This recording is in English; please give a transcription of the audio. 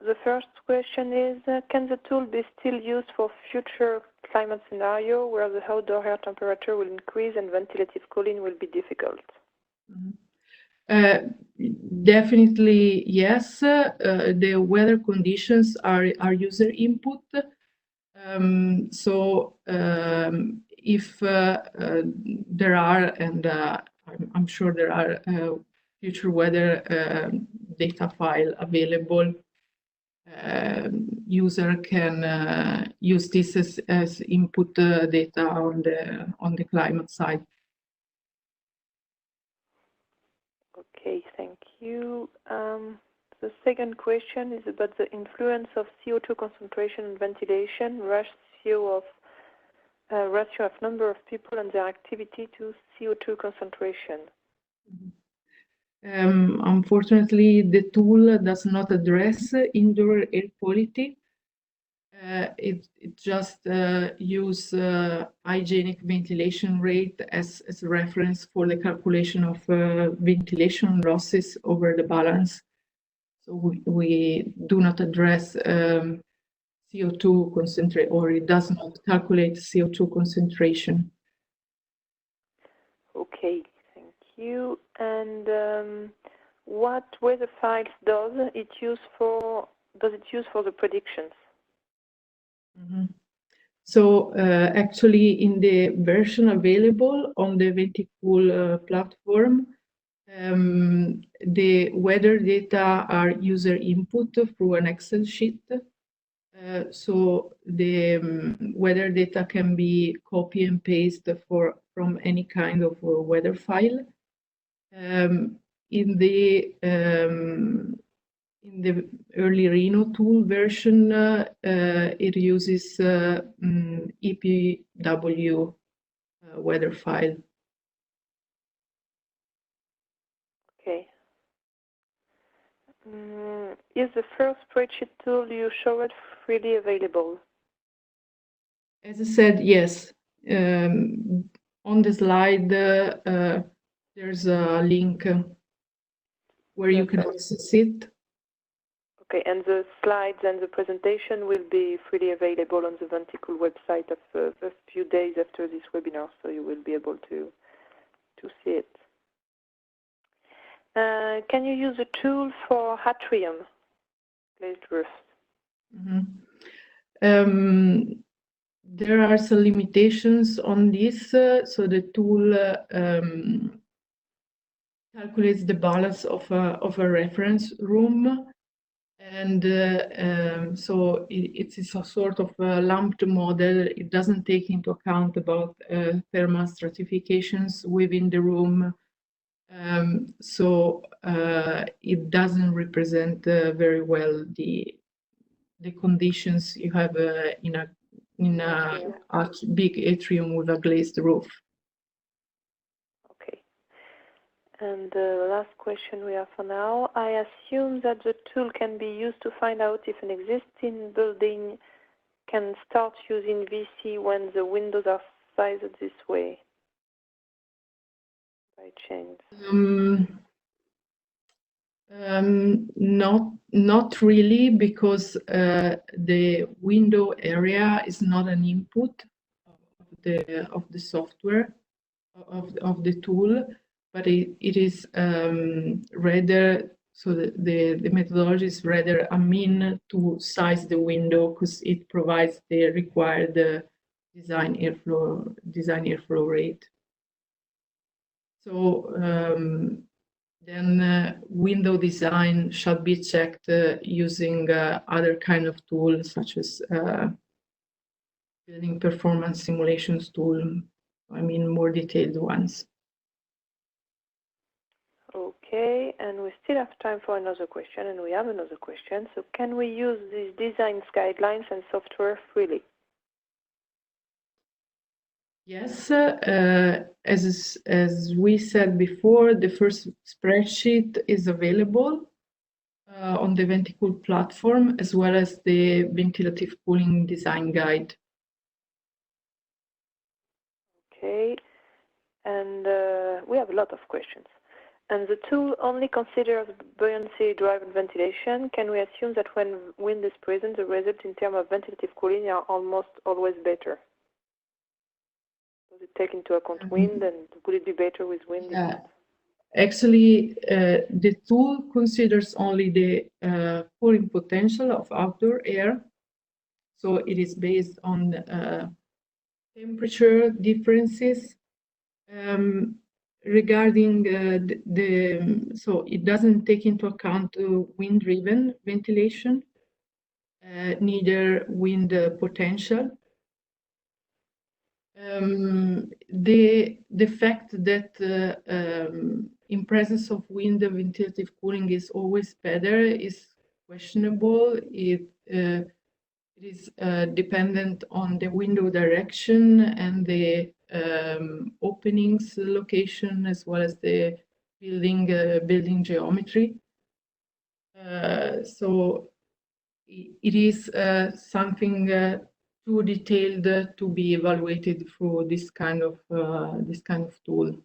the first question is, can the tool be still used for future climate scenario where the outdoor air temperature will increase and ventilative cooling will be difficult? Definitely yes. The weather conditions are user input. If there are, and I'm sure there are future weather data file available, user can use this as input data on the climate side. Okay, thank you. The second question is about the influence of CO2 concentration and ventilation, ratio of number of people and their activity to CO2 concentration. Unfortunately, the tool does not address indoor air quality. It just use hygienic ventilation rate as a reference for the calculation of ventilation losses over the balance. So we do not address CO2 concentration, or it does not calculate CO2 concentration. Okay, thank you. And what weather files does it use for the predictions? Mm-hmm. So actually, in the version available on the Venticool platform, the weather data are user input through an Excel sheet. So the weather data can be copy and paste from any kind of weather file. In the early Rhino tool version, it uses EPW weather file. Okay. Is the first spreadsheet tool you showed freely available? As I said, yes. On the slide, there's a link where you can access it. Okay, and the slides and the presentation will be freely available on the Venticool website a few days after this webinar, so you will be able to see it. Can you use a tool for atrium glazed roofs? Mm-hmm. There are some limitations on this, so the tool calculates the balance of a reference room, and so it is a sort of a lumped model. It doesn't take into account about thermal stratifications within the room, so it doesn't represent very well the conditions you have in a big atrium with a glazed roof. Okay. And the last question we have for now. I assume that the tool can be used to find out if an existing building can start using VC when the windows are sized this way, by chance. Not really, because the window area is not an input of the software of the tool, but it is rather, so the methodology is rather a mean to size the window, because it provides the required design airflow rate. So then window design shall be checked using other kind of tools, such as building performance simulations tool, I mean more detailed ones. Okay, and we still have time for another question, and we have another question. So can we use these design guidelines and software freely? Yes, as we said before, the first spreadsheet is available on the Venticool platform, as well as the Ventilative Cooling Design Guide. Okay, and we have a lot of questions. And the tool only considers buoyancy-driven ventilation. Can we assume that when wind is present, the results in terms of ventilative cooling are almost always better? Does it take into account wind, and would it be better with wind? Yeah. Actually, the tool considers only the cooling potential of outdoor air. So it is based on temperature differences. Regarding so it doesn't take into account wind-driven ventilation, neither wind potential. The fact that in presence of wind, the ventilative cooling is always better is questionable. It is dependent on the window direction and the openings location, as well as the building geometry. So it is something too detailed to be evaluated through this kind of tool.